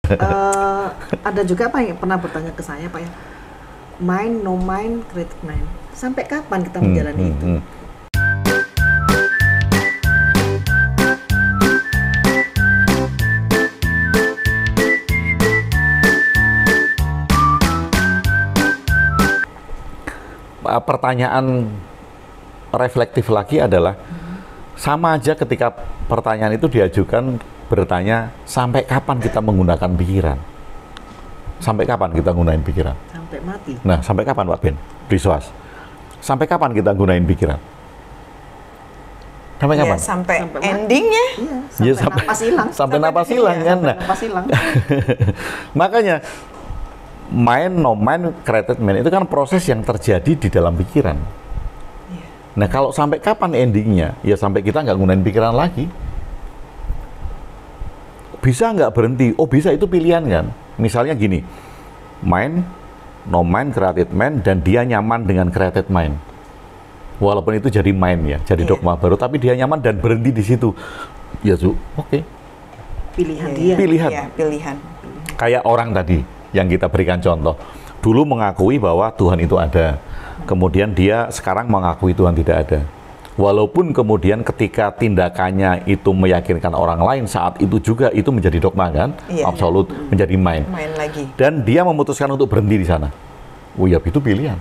Ada juga Pak yang pernah bertanya ke saya Pak ya, mind, no mind, creative mind. Sampai kapan kita menjalani itu? Pertanyaan reflektif lagi adalah sama aja ketika pertanyaan itu diajukan bertanya sampai kapan kita menggunakan pikiran? Sampai kapan kita gunain pikiran? Sampai mati. Nah, sampai kapan Pak Ben? Riswas. Sampai kapan kita gunain pikiran? Sampai kapan? Sampai endingnya. Iya, sampai napas hilang. Sampai napas hilang kan? Nah, napas hilang. Makanya mind, no mind, created mind itu kan proses yang terjadi di dalam pikiran. Nah, kalau sampai kapan endingnya? Ya sampai kita nggak gunain pikiran lagi. Bisa nggak berhenti? Oh bisa, itu pilihan kan? Misalnya gini, mind, no mind, created mind, dan dia nyaman dengan created mind. Walaupun itu jadi mind ya, jadi dogma baru, tapi dia nyaman dan berhenti di situ. Ya oke. Pilihan dia. Pilihan. Ya, pilihan. Kayak orang tadi yang kita berikan contoh. Dulu mengakui bahwa Tuhan itu ada. Kemudian dia sekarang mengakui Tuhan tidak ada. Walaupun kemudian ketika tindakannya itu meyakinkan orang lain, saat itu juga itu menjadi dogma kan? Absolut, menjadi mind. Main lagi. Dan dia memutuskan untuk berhenti di sana. Oh ya, itu pilihan.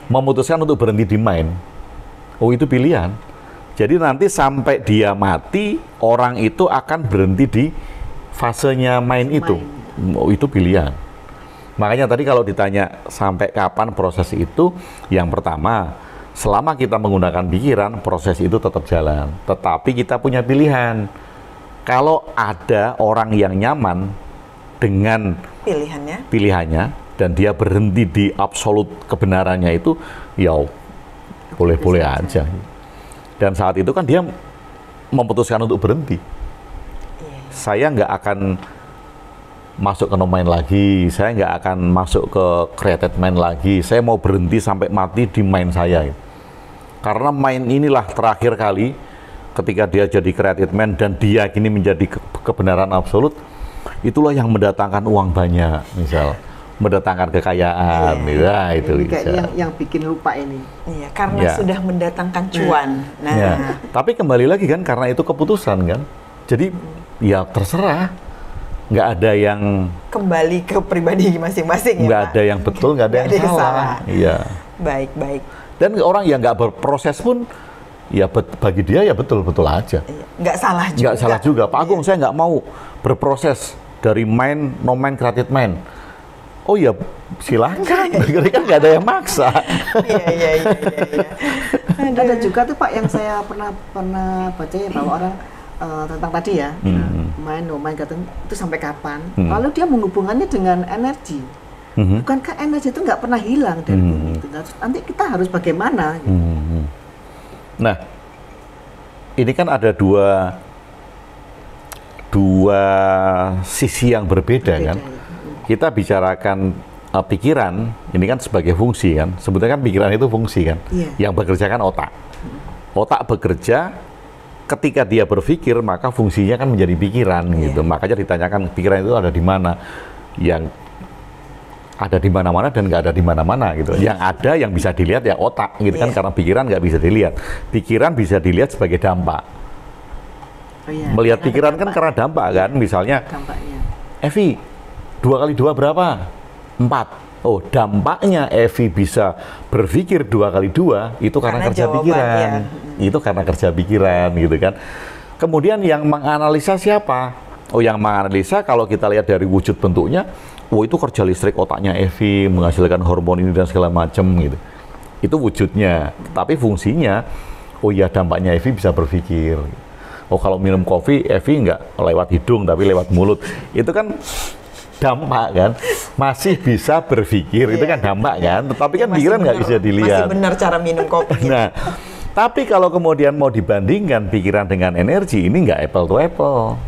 Memutuskan untuk berhenti di mind. Oh itu pilihan. Jadi nanti sampai dia mati, orang itu akan berhenti di fasenya mind itu. Oh itu pilihan. Makanya tadi kalau ditanya sampai kapan proses itu, yang pertama, selama kita menggunakan pikiran, proses itu tetap jalan. Tetapi kita punya pilihan. Kalau ada orang yang nyaman dengan pilihannya dan dia berhenti di absolut kebenarannya itu, ya boleh-boleh aja. Dan saat itu kan dia memutuskan untuk berhenti. Saya nggak akan masuk ke no mind lagi, saya nggak akan masuk ke created mind lagi, saya mau berhenti sampai mati di mind saya. Karena mind inilah terakhir kali ketika dia jadi created mind dan dia kini menjadi kebenaran absolut, itulah yang mendatangkan uang banyak, misal mendatangkan kekayaan, itu yang bikin lupa ini. Iya, karena sudah mendatangkan cuan. Nah, tapi kembali lagi kan, karena itu keputusan kan, jadi ya terserah. Nggak ada yang kembali ke pribadi masing-masing. Nggak ada yang betul, nggak ada yang salah. Iya. Baik. Dan orang yang nggak berproses pun, ya bagi dia ya betul-betul aja. Nggak salah juga. Nggak salah juga. Pak Agung, saya nggak mau berproses dari mind, no mind, created mind. Oh ya silakan. Berarti kan nggak ada yang maksa. Iya. Ada juga tuh Pak yang saya pernah baca ya, bahwa orang tentang tadi ya, mind, no mind, itu sampai kapan? Lalu dia menghubungannya dengan energi. Bukankah energi itu nggak pernah hilang dari bumi itu? Nanti kita harus bagaimana? Gitu. Nah, ini kan ada dua sisi yang berbeda kan. Kita bicarakan pikiran, ini kan sebagai fungsi kan. Sebetulnya kan pikiran itu fungsi kan. Yang bekerja kan otak. Otak bekerja. Ketika dia berpikir, maka fungsinya kan menjadi pikiran gitu. Makanya ditanyakan pikiran itu ada di mana, yang ada di mana-mana dan nggak ada di mana-mana gitu. Yang ada yang bisa dilihat ya otak gitu kan, karena pikiran nggak bisa dilihat. Pikiran bisa dilihat sebagai dampak. Melihat pikiran kan karena dampak kan, misalnya Evi 2 kali 2 berapa? 4. Oh, dampaknya Evi bisa berpikir 2 kali 2 itu karena kerja pikiran. Itu karena kerja pikiran gitu kan. Kemudian yang menganalisa siapa? Oh, yang menganalisa kalau kita lihat dari wujud bentuknya, oh itu kerja listrik otaknya Evi menghasilkan hormon ini dan segala macam gitu. Itu wujudnya. Tapi fungsinya, oh ya dampaknya Evi bisa berpikir. Oh kalau minum kopi Evi nggak lewat hidung tapi lewat mulut. Itu kan dampak kan, masih bisa berpikir, itu kan dampak kan, tetapi kan pikiran nggak bisa dilihat. Masih benar cara minum kopi. Nah, tapi kalau kemudian mau dibandingkan pikiran dengan energi, ini nggak apple to apple.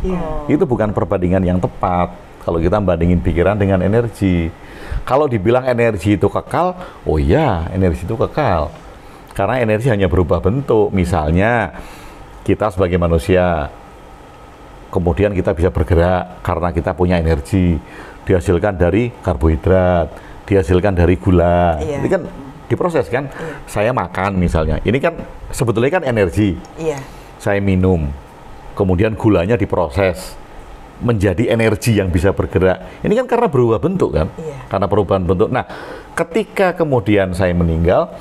Itu bukan perbandingan yang tepat. Kalau kita bandingin pikiran dengan energi, kalau dibilang energi itu kekal, oh iya, energi itu kekal. Karena energi hanya berubah bentuk. Misalnya kita sebagai manusia kemudian kita bisa bergerak karena kita punya energi, dihasilkan dari karbohidrat, dihasilkan dari gula. Ini kan diproses kan. Saya makan misalnya, ini kan sebetulnya kan energi. Saya minum, kemudian gulanya diproses menjadi energi yang bisa bergerak. Ini kan karena berubah bentuk kan, karena perubahan bentuk. Nah, ketika kemudian saya meninggal,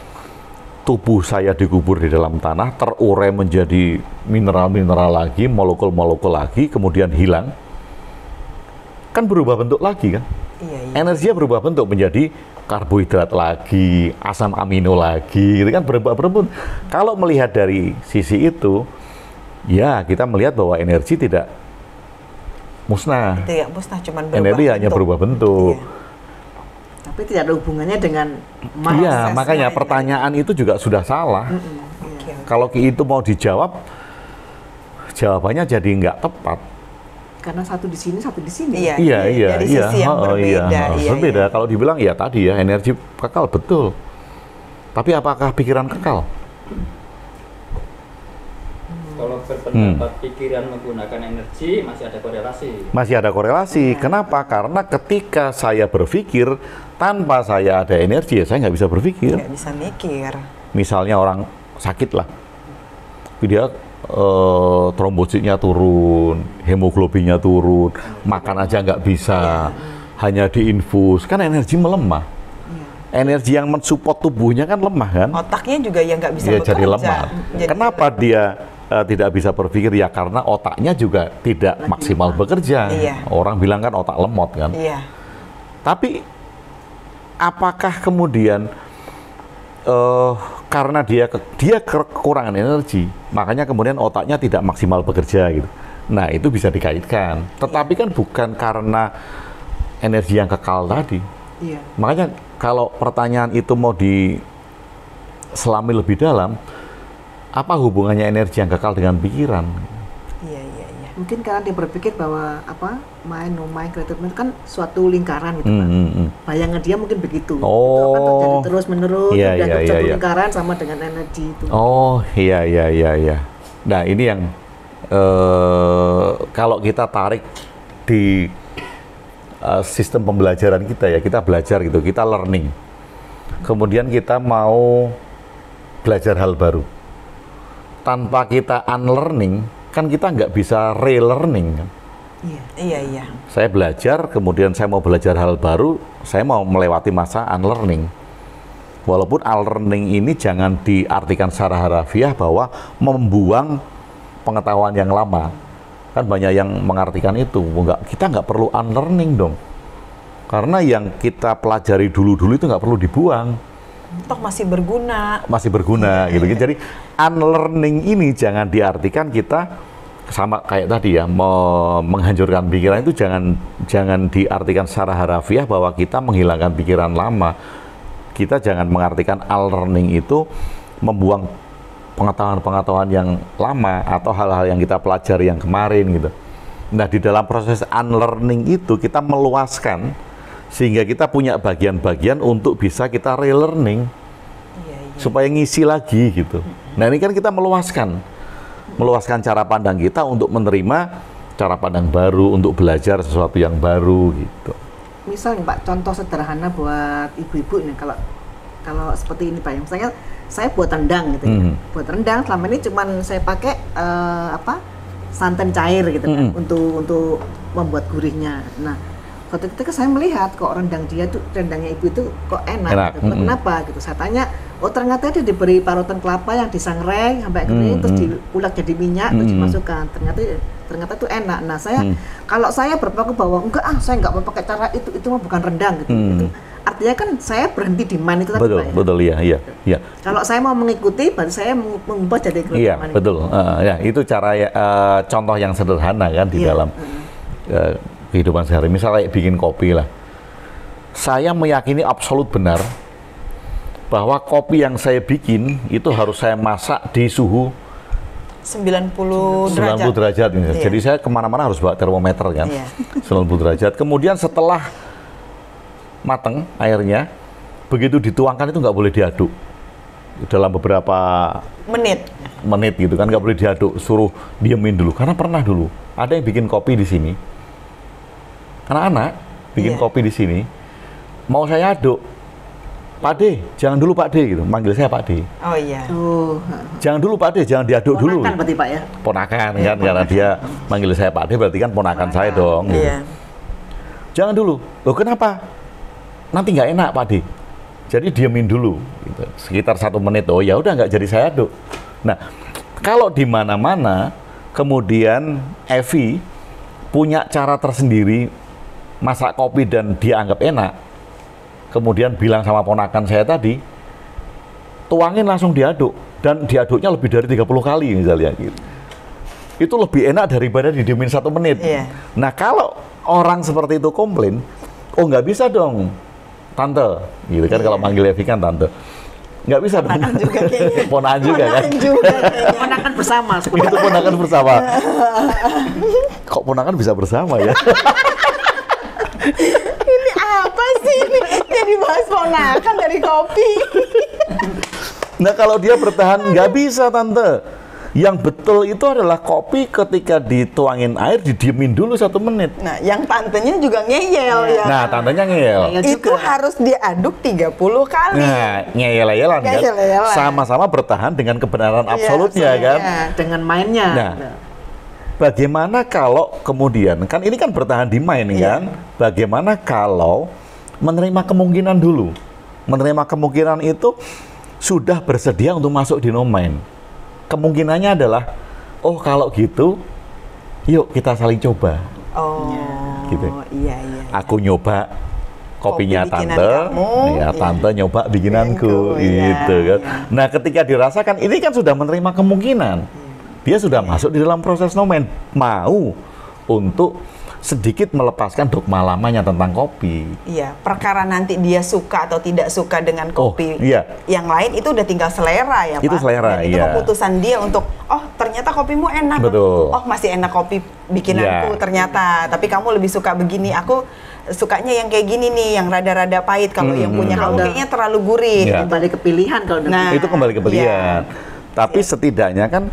tubuh saya dikubur di dalam tanah, terurai menjadi mineral-mineral lagi, molekul-molekul lagi, kemudian hilang, kan berubah bentuk lagi kan. Energinya berubah bentuk menjadi karbohidrat lagi, asam amino lagi, itu kan berubah bentuk. Kalau melihat dari sisi itu, ya kita melihat bahwa energi tidak musnah. Tidak musnah, cuman berubah energi hanya berubah bentuk. Tapi tidak ada hubungannya dengan Iya, makanya pertanyaan itu juga sudah salah. Kalau itu mau dijawab, jawabannya jadi nggak tepat. Karena satu di sini, satu di sini. Dari sisi yang berbeda. Berbeda. Kalau dibilang ya tadi ya energi kekal betul. Tapi apakah pikiran kekal? Kalau berpendapat pikiran menggunakan energi, masih ada korelasi. Masih ada korelasi. Kenapa? Karena ketika saya berpikir, tanpa saya ada energi, ya saya nggak bisa berpikir. Nggak bisa mikir. Misalnya orang sakit lah, dia trombositnya turun, hemoglobinnya turun, makan aja nggak bisa, hanya diinfus, kan energi melemah. Energi yang mensupport tubuhnya kan lemah kan? Otaknya juga yang nggak bisa bekerja. Jadi lemah. Kenapa dia tidak bisa berpikir? Ya karena otaknya juga tidak maksimal bekerja. Orang bilang kan otak lemot kan. Tapi apakah kemudian karena dia kekurangan energi, makanya kemudian otaknya tidak maksimal bekerja gitu. Nah itu bisa dikaitkan. Tetapi kan bukan karena energi yang kekal tadi. Makanya kalau pertanyaan itu mau diselami lebih dalam, apa hubungannya energi yang kekal dengan pikiran? Mungkin karena dia berpikir bahwa mind creative mind kan suatu lingkaran gitu Pak. Bayangan dia mungkin begitu. Itu akan terjadi terus menerus dan satu lingkaran sama dengan energi itu. Iya. Nah ini yang kalau kita tarik di sistem pembelajaran kita ya, kita belajar gitu, kita learning. Kemudian kita mau belajar hal baru. Tanpa kita unlearning, kan kita nggak bisa relearning kan? Iya. Saya belajar, kemudian saya mau belajar hal baru, saya mau melewati masa unlearning. Walaupun unlearning ini jangan diartikan secara harafiah bahwa membuang pengetahuan yang lama. Kan banyak yang mengartikan itu. Kita nggak perlu unlearning dong. Karena yang kita pelajari dulu-dulu itu nggak perlu dibuang. Toh masih berguna. Masih berguna gitu. Jadi unlearning ini jangan diartikan kita sama kayak tadi ya, menghancurkan pikiran itu jangan diartikan secara harafiah bahwa kita menghilangkan pikiran lama. Kita jangan mengartikan unlearning itu membuang pengetahuan-pengetahuan yang lama atau hal-hal yang kita pelajari yang kemarin gitu. Nah, di dalam proses unlearning itu kita meluaskan sehingga kita punya bagian-bagian untuk bisa kita relearning supaya ngisi lagi gitu. Nah, ini kan kita meluaskan cara pandang kita untuk menerima cara pandang baru, untuk belajar sesuatu yang baru gitu. Misal Pak, contoh sederhana buat ibu-ibu ini, kalau seperti ini Pak, misalnya saya buat rendang gitu ya. Buat rendang selama ini cuman saya pakai santan cair gitu kan untuk membuat gurihnya. Nah, ketika saya melihat kok rendangnya ibu itu kok enak. Gitu. Kenapa gitu? Saya tanya, oh ternyata dia diberi parutan kelapa yang disangrai sampai kering, terus diulek jadi minyak, terus dimasukkan. Ternyata itu enak. Nah, kalau saya berpaku bahwa saya nggak mau pakai cara itu mah bukan rendang gitu. Gitu. Artinya kan saya berhenti di man itu tadi Pak. Betul, iya. Kalau saya mau mengikuti, berarti saya mengubah jadi man. Iya, betul. Itu cara contoh yang sederhana kan di dalam kehidupan sehari. Misalnya bikin kopi lah. Saya meyakini absolut benar bahwa kopi yang saya bikin itu harus saya masak di suhu 90 derajat. Jadi saya kemana-mana harus bawa termometer kan. 90 derajat. Kemudian setelah mateng airnya, begitu dituangkan itu nggak boleh diaduk dalam beberapa menit gitu kan, nggak boleh diaduk, suruh diemin dulu. Karena pernah dulu ada yang bikin kopi di sini, anak-anak bikin kopi di sini, mau saya aduk, Pak D, jangan dulu Pak D gitu, manggil saya Pak D. Oh iya. Jangan dulu Pak D, jangan diaduk dulu. Ponakan berarti Pak ya? Ponakan kan, karena dia manggil saya Pak D berarti kan ponakan saya dong. Gitu. Iya. Jangan dulu. Loh kenapa? Nanti nggak enak Pak D. Jadi diemin dulu. Gitu. Sekitar 1 menit. Oh ya udah nggak jadi saya aduk. Nah, kalau di mana-mana kemudian Evi punya cara tersendiri masak kopi dan dia anggap enak, kemudian bilang sama ponakan saya tadi, tuangin langsung diaduk dan diaduknya lebih dari 30 kali misalnya gitu. Itu lebih enak daripada didiemin 1 menit. Iya. Nah kalau orang seperti itu komplain, oh nggak bisa dong Tante, gitu kan kalau manggil Evi kan Tante. Nggak bisa dong. Ponakan juga kayaknya. Ponakan juga kan. Ponakan bersama. Itu ponakan bersama. Kok ponakan bisa bersama ya? Ini apa sih ini? Jadi bahas ponakan dari kopi. Nah kalau dia bertahan, nggak bisa Tante. Yang betul itu adalah kopi ketika dituangin air, didiemin dulu 1 menit. Nah, yang tantenya juga ngeyel ya. Nah, tantenya ngeyel. Itu harus diaduk 30 kali. Nah, ngeyel-ngeyelan kan? Ngeyel-ngeyelan. Sama-sama bertahan dengan kebenaran absolutnya absolutnya. kan? Dengan mainnya. Nah, bagaimana kalau kemudian, kan ini kan bertahan di main kan? Bagaimana kalau menerima kemungkinan dulu? Menerima kemungkinan itu sudah bersedia untuk masuk di no main. Kemungkinannya adalah, oh kalau gitu, yuk kita saling coba. Oh, Gitu. iya. Aku nyoba kopinya Kopi bikinan Tante, kamu, ya Tante nyoba bikinanku, Bikinanku, gitu iya, kan. iya. Nah ketika dirasakan, ini kan sudah menerima kemungkinan. Dia sudah masuk di dalam proses no main, mau untuk sedikit melepaskan dogma lamanya tentang kopi. Iya, perkara nanti dia suka atau tidak suka dengan kopi yang lain itu udah tinggal selera ya Pak. Itu selera, Dan itu iya. keputusan dia untuk, oh ternyata kopimu enak. Betul. Oh masih enak kopi bikinanku ternyata. Tapi kamu lebih suka begini, aku sukanya yang kayak gini nih, yang rada-rada pahit. Kalau yang punya kamu kayaknya terlalu gurih. Iya. Kembali ke pilihan kalau Nah, Itu kembali ke pilihan. Tapi setidaknya kan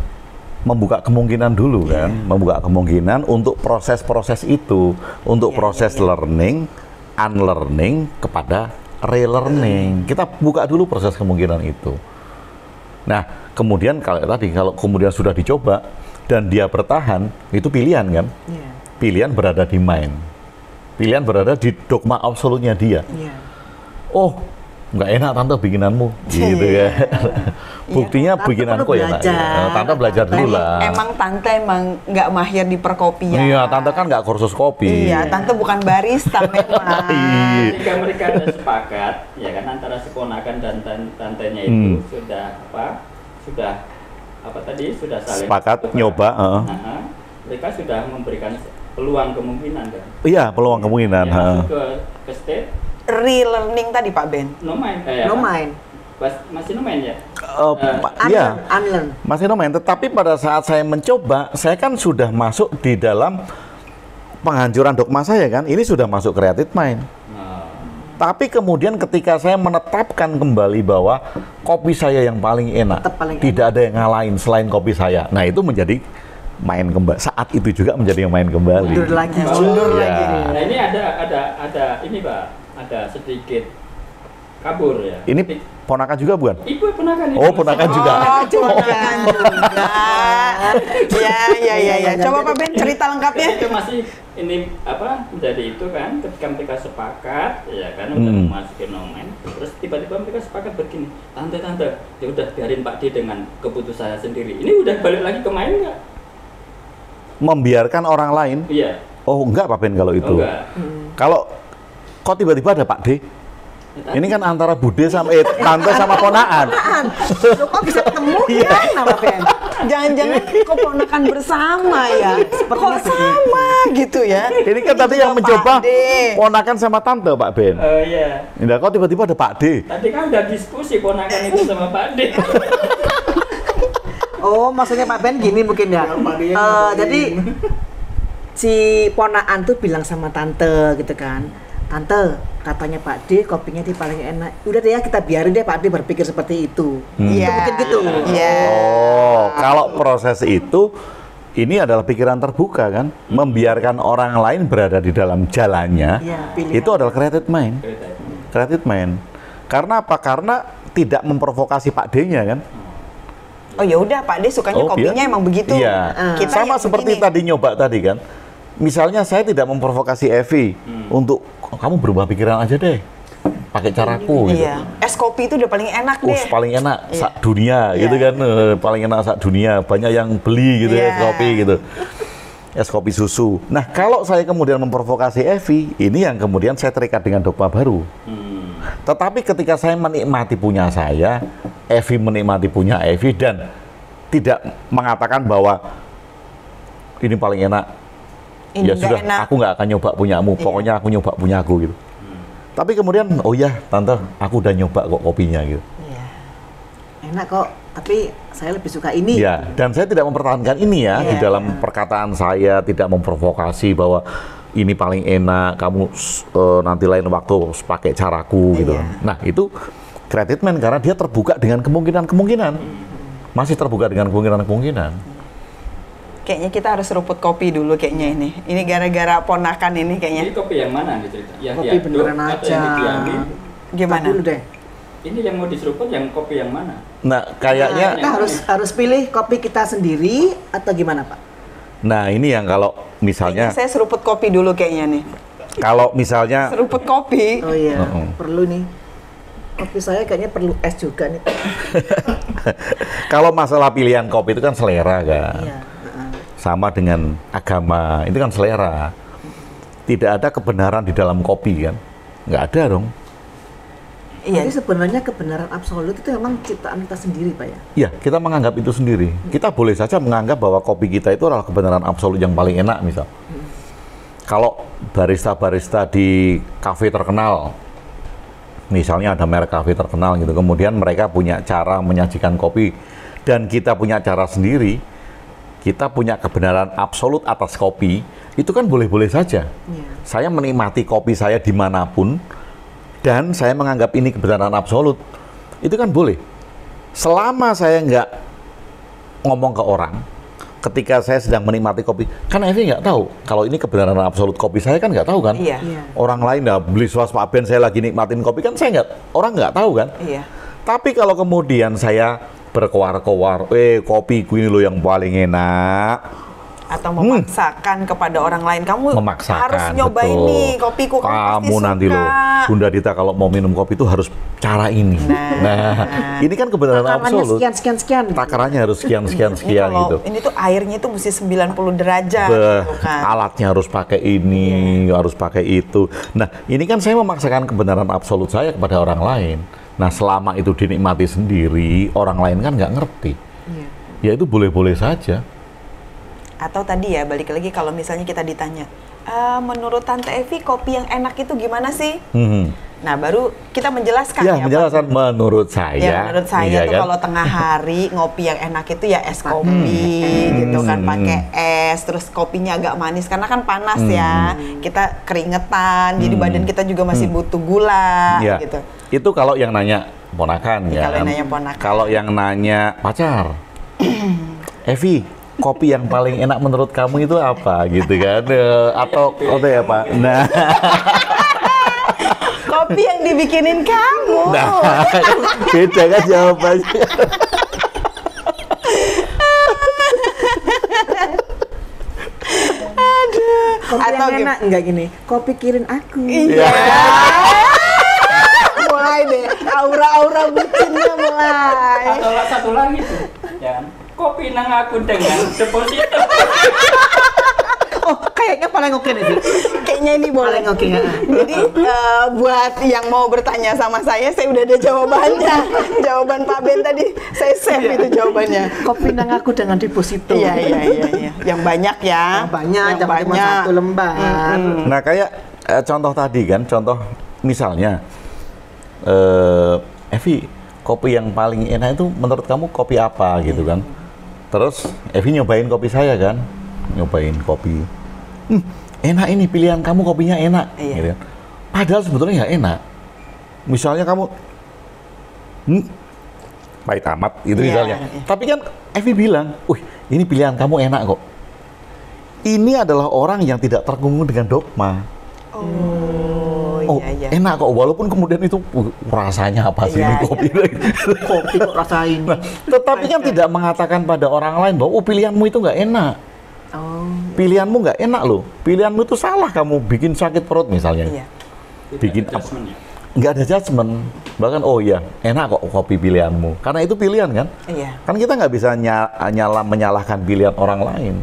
membuka kemungkinan dulu kan, membuka kemungkinan untuk proses-proses itu, untuk proses learning, unlearning kepada relearning. Kita buka dulu proses kemungkinan itu. Nah, kemudian kalau tadi, kalau kemudian sudah dicoba dan dia bertahan, itu pilihan kan? Pilihan berada di mind. Pilihan berada di dogma absolutnya dia. Oh, nggak enak Tante bikinanmu, gitu ya. Buktinya Tante bikinanku perlu enak. belajar. Tante belajar dulu lah. Emang Tante emang nggak mahir di perkopian. Iya, Tante kan nggak kursus kopi. Iya, Tante bukan barista memang. Jika mereka ada sepakat, ya kan antara seponakan dan tantenya itu sudah apa tadi sudah saling Sepakat nyoba. Mereka sudah memberikan peluang kemungkinan kan. Iya, peluang kemungkinan. Ya, masuk ke state Relearning tadi Pak Ben. no mind. no main. Masih no mind ya. Iya, Unlearn. masih lumayan. Tetapi pada saat saya mencoba, saya kan sudah masuk di dalam penghancuran dogma saya kan. Ini sudah masuk creative mind. Tapi kemudian ketika saya menetapkan kembali bahwa kopi saya yang paling enak, tidak ada yang ngalahin selain kopi saya. Nah itu menjadi main kembali. Saat itu juga menjadi yang main kembali. Mundur lagi. Nah ini ada ini Pak, ada sedikit kabur ya. Ini ponakan juga bukan? Ibu ponakan. Oh ponakan juga. Oh, ponakan juga. Ya. Coba Pak Ben cerita lengkapnya. Itu masih ini apa menjadi itu kan ketika mereka sepakat ya kan udah memasuki nomen, terus tiba-tiba mereka sepakat begini, tante ya udah biarin Pak D dengan keputusan sendiri. Ini udah balik lagi ke main nggak? Membiarkan orang lain? Iya. Oh enggak Pak Ben kalau itu. Kalau kok tiba-tiba ada Pak D? Ini kan antara Bude sama tante sama ponakan. Loh, kok bisa ketemu kan nama Ben? Jangan-jangan kok ponakan bersama ya? Kok sama gitu ya? Ini kan tadi yang mencoba ponakan sama tante Pak Ben. Oh iya. Nah, kok tiba-tiba ada Pak D? Tadi kan udah diskusi ponakan itu sama Pak D. Oh, maksudnya Pak Ben gini mungkin ya. Jadi si ponakan tuh bilang sama tante gitu kan. Tante, katanya Pak D kopinya di paling enak. Udah deh ya, kita biarin deh Pak D berpikir seperti itu. Iya. Mungkin gitu. Iya. Oh, kalau proses itu ini adalah pikiran terbuka kan, membiarkan orang lain berada di dalam jalannya. Iya, pilihan. Itu adalah creative mind. Creative mind. Karena apa? Karena tidak memprovokasi Pak D-nya kan. Oh ya udah, Pak D sukanya kopinya emang begitu. Iya. Kita Sama yang seperti begini. tadi nyoba tadi kan. Misalnya saya tidak memprovokasi Evi untuk kamu berubah pikiran aja deh, pakai caraku gitu. Iya. Es kopi itu udah paling enak deh. Paling enak Iya. sak dunia gitu kan, paling enak sak dunia. Banyak yang beli gitu Iya. es kopi gitu. Es kopi susu. Nah, kalau saya kemudian memprovokasi Evi, ini yang kemudian saya terikat dengan dogma baru. Tetapi ketika saya menikmati punya saya, Evi menikmati punya Evi dan tidak mengatakan bahwa ini paling enak. Ini Ya nggak sudah, enak. aku nggak akan nyoba punyamu. Iya. Pokoknya aku nyoba punyaku gitu. Tapi kemudian, oh ya, tante, aku udah nyoba kok kopinya gitu. Iya. Enak kok, tapi saya lebih suka ini. Ya, dan saya tidak mempertahankan ini ya di Iya. dalam perkataan saya, tidak memprovokasi bahwa ini paling enak, kamu nanti lain waktu pakai caraku gitu. Iya. Nah, itu creative man karena dia terbuka dengan kemungkinan-kemungkinan. Masih terbuka dengan kemungkinan-kemungkinan. Kayaknya kita harus seruput kopi dulu kayaknya ini. Ini gara-gara ponakan ini kayaknya. Ini kopi yang mana nih cerita? Yang Kopi diaduk beneran atau aja. yang didiamin? Gimana? Dulu deh. Ini yang mau diseruput yang kopi yang mana? Nah, Kita kayaknya, harus pilih kopi kita sendiri atau gimana Pak? nah ini yang kalau misalnya, Kayaknya saya seruput kopi dulu kayaknya nih. kalau misalnya, Seruput kopi. Oh iya, Mm-mm. perlu nih. Kopi saya kayaknya perlu es juga nih. kalau masalah pilihan kopi itu kan selera kan. Iya. Sama dengan agama, itu kan selera. Tidak ada kebenaran di dalam kopi kan? Nggak ada dong. Iya. Jadi sebenarnya kebenaran absolut itu memang ciptaan kita sendiri Pak ya? Ya, kita menganggap itu sendiri. Kita boleh saja menganggap bahwa kopi kita itu adalah kebenaran absolut yang paling enak misal. Kalau barista-barista di kafe terkenal, misalnya ada merek kafe terkenal gitu, kemudian mereka punya cara menyajikan kopi, dan kita punya cara sendiri, kita punya kebenaran absolut atas kopi, itu kan boleh-boleh saja. Iya. Saya menikmati kopi saya dimanapun, dan saya menganggap ini kebenaran absolut, itu kan boleh. Selama saya nggak ngomong ke orang, ketika saya sedang menikmati kopi, kan Evi nggak tahu kalau ini kebenaran absolut kopi saya kan nggak tahu kan. Iya. Iya. Orang lain beli suas Pak Ben, saya lagi nikmatin kopi kan saya nggak, orang nggak tahu kan. Iya. Tapi kalau kemudian saya berkoar-koar, kopiku ini loh yang paling enak, Atau memaksakan kepada orang lain, kamu memaksakan, harus nyobain betul. nih kopiku, kamu pasti nanti suka. loh, Bunda Dita kalau mau minum kopi itu harus cara ini. Nah, ini kan kebenaran Takarannya absolut. sekian. Takarannya harus sekian Ini kalau gitu. ini tuh airnya tuh mesti 90 derajat gitu kan. Alatnya harus pakai ini, harus pakai itu. Nah, ini kan saya memaksakan kebenaran absolut saya kepada orang lain. Nah, selama itu dinikmati sendiri, orang lain kan nggak ngerti. Iya. Ya itu boleh-boleh saja. Atau tadi ya, balik lagi kalau misalnya kita ditanya, menurut Tante Evi kopi yang enak itu gimana sih? Nah, baru kita menjelaskan Ya, ya, menjelaskan menurut saya. Ya, menurut saya iya tuh kan? kalau tengah hari ngopi yang enak itu ya es kopi gitu kan, pakai es, terus kopinya agak manis karena kan panas ya, kita keringetan, jadi badan kita juga masih butuh gula Ya, gitu. itu kalau yang nanya ponakan ya. Kalau yang nanya ponakan. Kalau yang nanya pacar, Evi, kopi yang paling enak menurut kamu itu apa gitu kan? Atau ya Pak? Nah, Kopi yang dibikinin kamu. nah beda kan jawabannya. Kopi Atau yang enak enggak gini? Kopi kirin aku. Iya. Mulai deh, aura-aura bucinnya mulai. Atau satu lagi tuh, ya kan? Kopi nang aku dengan deposito. Oh, kayaknya paling oke nih. Kayaknya ini boleh. Paling oke. Jadi buat yang mau bertanya sama saya udah ada jawabannya. Jawaban Pak Ben tadi saya save itu jawabannya. Kopi nang aku dengan deposito. Iya. Yang banyak ya. Banyak, Yang jangan cuma satu lembar. Nah, kayak contoh tadi kan, contoh misalnya, Evi, kopi yang paling enak itu menurut kamu kopi apa gitu kan? Terus Evi nyobain kopi saya kan, nyobain kopi, enak ini pilihan kamu kopinya enak, Iya. gitu kan? Padahal sebetulnya ya enak. Misalnya kamu, pahit amat gitu misalnya. Tapi kan Evi bilang, ini pilihan kamu enak kok. Ini adalah orang yang tidak terkungkung dengan dogma. Iya. Enak kok, walaupun kemudian itu rasanya apa sih ini kopi? Kopi kok rasain. Tetapi kan tidak mengatakan pada orang lain bahwa pilihanmu itu nggak enak. Pilihanmu nggak enak loh. Pilihanmu itu salah, kamu bikin sakit perut misalnya. Iya. Bikin nggak ada judgement. Bahkan enak kok kopi pilihanmu. Karena itu pilihan kan. Iya. Kan kita nggak bisa menyalahkan pilihan orang lain.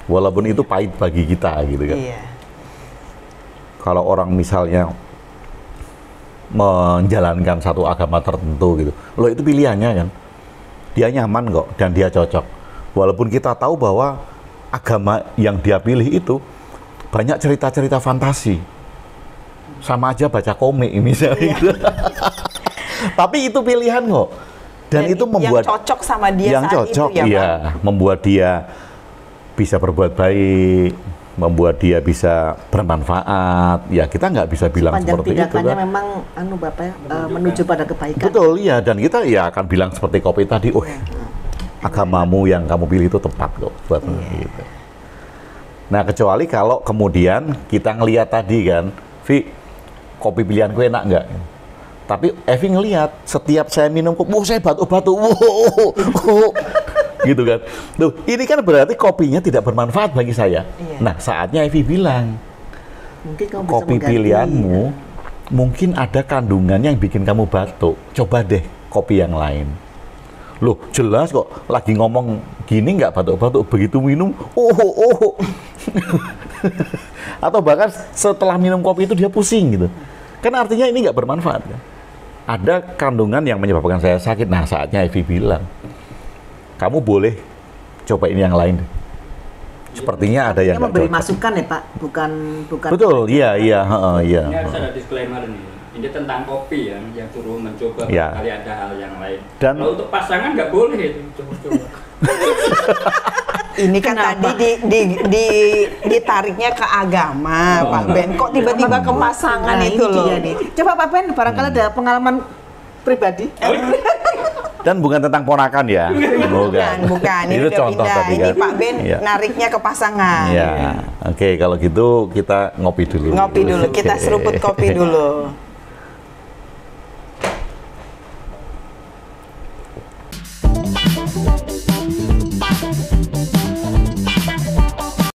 Walaupun itu pahit bagi kita gitu kan. Iya. Kalau orang misalnya menjalankan satu agama tertentu gitu, loh itu pilihannya kan, dia nyaman kok dan dia cocok. Walaupun kita tahu bahwa agama yang dia pilih itu banyak cerita-cerita fantasi, sama aja baca komik misalnya. Gitu. Tapi itu pilihan kok, dan itu membuat yang cocok sama dia yang saat cocok, itu ya, iya, membuat dia bisa berbuat baik, membuat dia bisa bermanfaat. Ya kita nggak bisa bilang seperti itu kan. Memang Bapak menuju pada kebaikan. Betul, iya. Dan kita ya akan bilang seperti kopi tadi, agamamu yang kamu pilih itu tepat kok buat gitu. Nah, kecuali kalau kemudian kita ngelihat tadi kan, Vi, kopi pilihanku enak nggak? Tapi Evi ngelihat setiap saya minum kopi, saya batuk-batuk, gitu kan. Tuh, ini kan berarti kopinya tidak bermanfaat bagi saya. Iya. Nah, saatnya Evi bilang, mungkin kamu bisa kopi mengganti. pilihanmu mungkin ada kandungannya yang bikin kamu batuk. Coba deh kopi yang lain. Loh, jelas kok lagi ngomong gini nggak batuk-batuk, begitu minum, atau bahkan setelah minum kopi itu dia pusing gitu. Kan artinya ini nggak bermanfaat kan. Ada kandungan yang menyebabkan saya sakit. Nah, saatnya Evi bilang, kamu boleh coba ini yang lain. Sepertinya ada yang memberi masukan ya Pak, bukan. Betul, iya. Ini harus ada disclaimer nih. Ini tentang kopi ya, yang suruh mencoba kali ada hal yang lain. Dan kalau untuk pasangan nggak boleh itu coba-coba. Ini kan tadi ditariknya ke agama, Pak Ben. Kok tiba-tiba ke pasangan itu loh? Coba Pak Ben, barangkali ada pengalaman pribadi. Dan bukan tentang ponakan ya. Bukan. Ini Itu contoh pindah. tadi Ini kan. Pak Ben nariknya ke pasangan. Ya, oke. Kalau gitu kita ngopi dulu. Kita seruput kopi dulu.